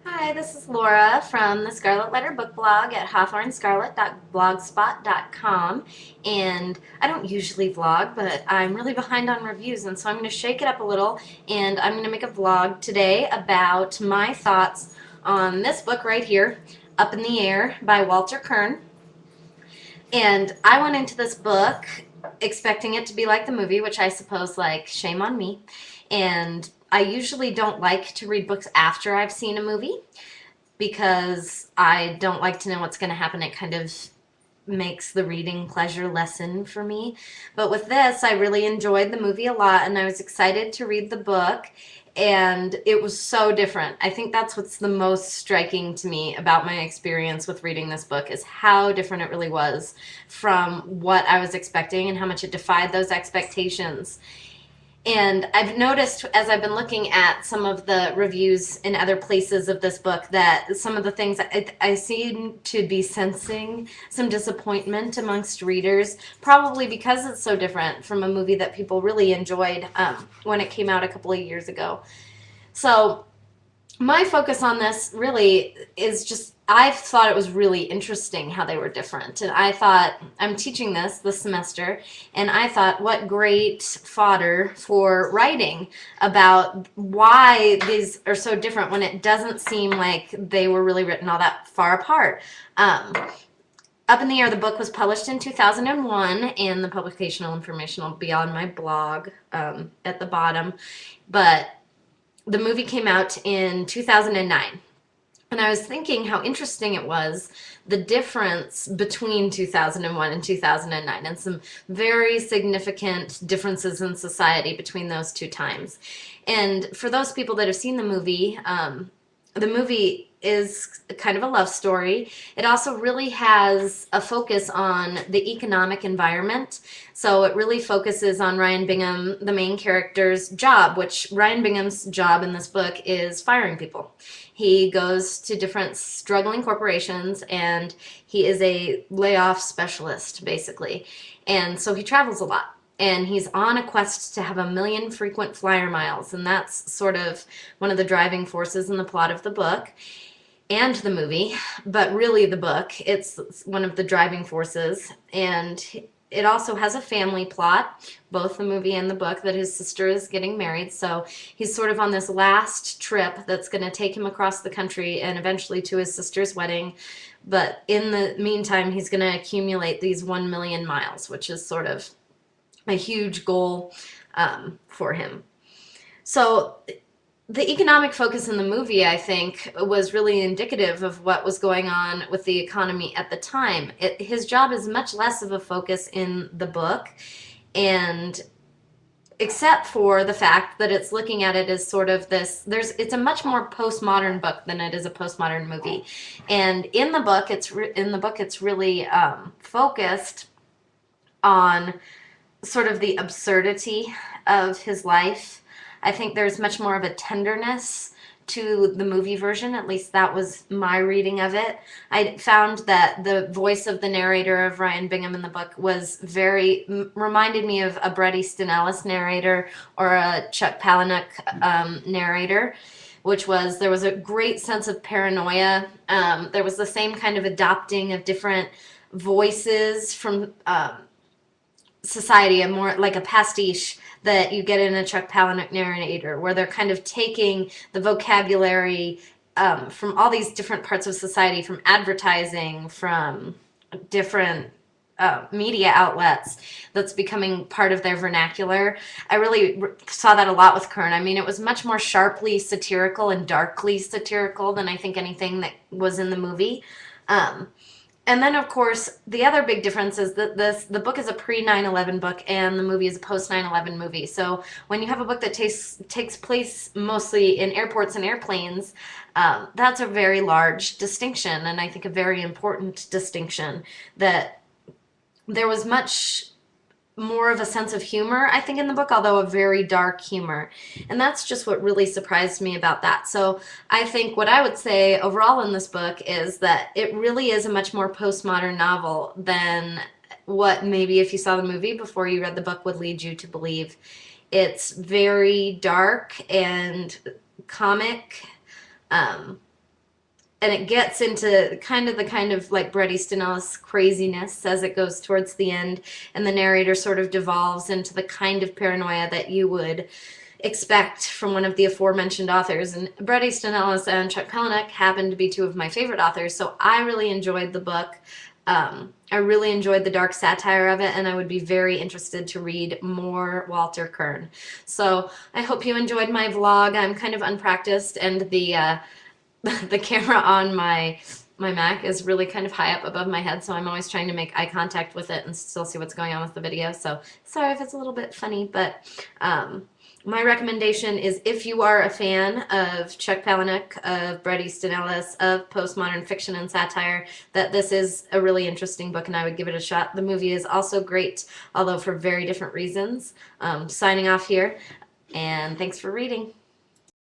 Hi, this is Laura from the Scarlet Letter Book Blog at hawthornescarlet.blogspot.com. And I don't usually vlog, but I'm really behind on reviews, and so I'm going to shake it up a little, and I'm going to make a vlog today about my thoughts on this book right here, Up in the Air by Walter Kirn. And I went into this book expecting it to be like the movie, which I suppose, like, shame on me. And I usually don't like to read books after I've seen a movie because I don't like to know what's going to happen. It kind of makes the reading pleasure lessen for me. But with this, I really enjoyed the movie a lot, and I was excited to read the book, and it was so different. I think that's what's the most striking to me about my experience with reading this book is how different it really was from what I was expecting and how much it defied those expectations. And I've noticed as I've been looking at some of the reviews in other places of this book that some of the things I seem to be sensing some disappointment amongst readers, probably because it's so different from a movie that people really enjoyed when it came out a couple of years ago. So my focus on this really is just I thought it was really interesting how they were different. And I thought, I'm teaching this semester, and I thought, what great fodder for writing about why these are so different when it doesn't seem like they were really written all that far apart. Up in the Air, the book was published in 2001, and the publicational information will be on my blog at the bottom. But the movie came out in 2009. And I was thinking how interesting it was, the difference between 2001 and 2009, and some very significant differences in society between those two times. And for those people that have seen the movie is kind of a love story. It also really has a focus on the economic environment. So it really focuses on Ryan Bingham, the main character's job, which Ryan Bingham's job in this book is firing people. He goes to different struggling corporations, and he is a layoff specialist, basically. And so he travels a lot. And he's on a quest to have 1 million frequent flyer miles, and that's sort of one of the driving forces in the plot of the book and the movie, but really the book. It's one of the driving forces, and it also has a family plot, both the movie and the book, that his sister is getting married. So he's sort of on this last trip that's going to take him across the country and eventually to his sister's wedding. But in the meantime, he's going to accumulate these 1 million miles, which is sort of a huge goal for him. So the economic focus in the movie, I think, was really indicative of what was going on with the economy at the time. His job is much less of a focus in the book, and except for the fact that it's looking at it as sort of this, it's a much more postmodern book than it is a postmodern movie. And in the book, it's really focused on sort of the absurdity of his life. I think there's much more of a tenderness to the movie version. At least that was my reading of it. I found that the voice of the narrator of Ryan Bingham in the book was reminded me of a Bret Easton Ellis narrator or a Chuck Palahniuk narrator, there was a great sense of paranoia. There was the same kind of adopting of different voices from society, a more like a pastiche that you get in a Chuck Palahniuk narrator, where they're kind of taking the vocabulary from all these different parts of society, from advertising, from different media outlets, that's becoming part of their vernacular. I really saw that a lot with Kirn. I mean, it was much more sharply satirical and darkly satirical than I think anything that was in the movie. And then, of course, the other big difference is that the book is a pre-9/11 book and the movie is a post-9/11 movie. So when you have a book that takes place mostly in airports and airplanes, that's a very large distinction, and I think a very important distinction, that there was much more of a sense of humor, I think, in the book, although a very dark humor. And that's just what really surprised me about that. So I think what I would say overall in this book is that it really is a much more postmodern novel than what maybe if you saw the movie before you read the book would lead you to believe. It's very dark and comic. and it gets into the kind of like Bret Easton Ellis craziness as it goes towards the end, and the narrator sort of devolves into the kind of paranoia that you would expect from one of the aforementioned authors. And Bret Easton Ellis and Chuck Palahniuk happen to be two of my favorite authors, so I really enjoyed the book. I really enjoyed the dark satire of it, and I would be very interested to read more Walter Kirn. So I hope you enjoyed my vlog. I'm kind of unpracticed, and the the camera on my Mac is really kind of high up above my head, so I'm always trying to make eye contact with it and still see what's going on with the video. So sorry if it's a little bit funny, but my recommendation is, if you are a fan of Chuck Palahniuk, of Bret Easton Ellis, of postmodern fiction and satire, that this is a really interesting book and I would give it a shot. The movie is also great, although for very different reasons. Signing off here, and thanks for reading.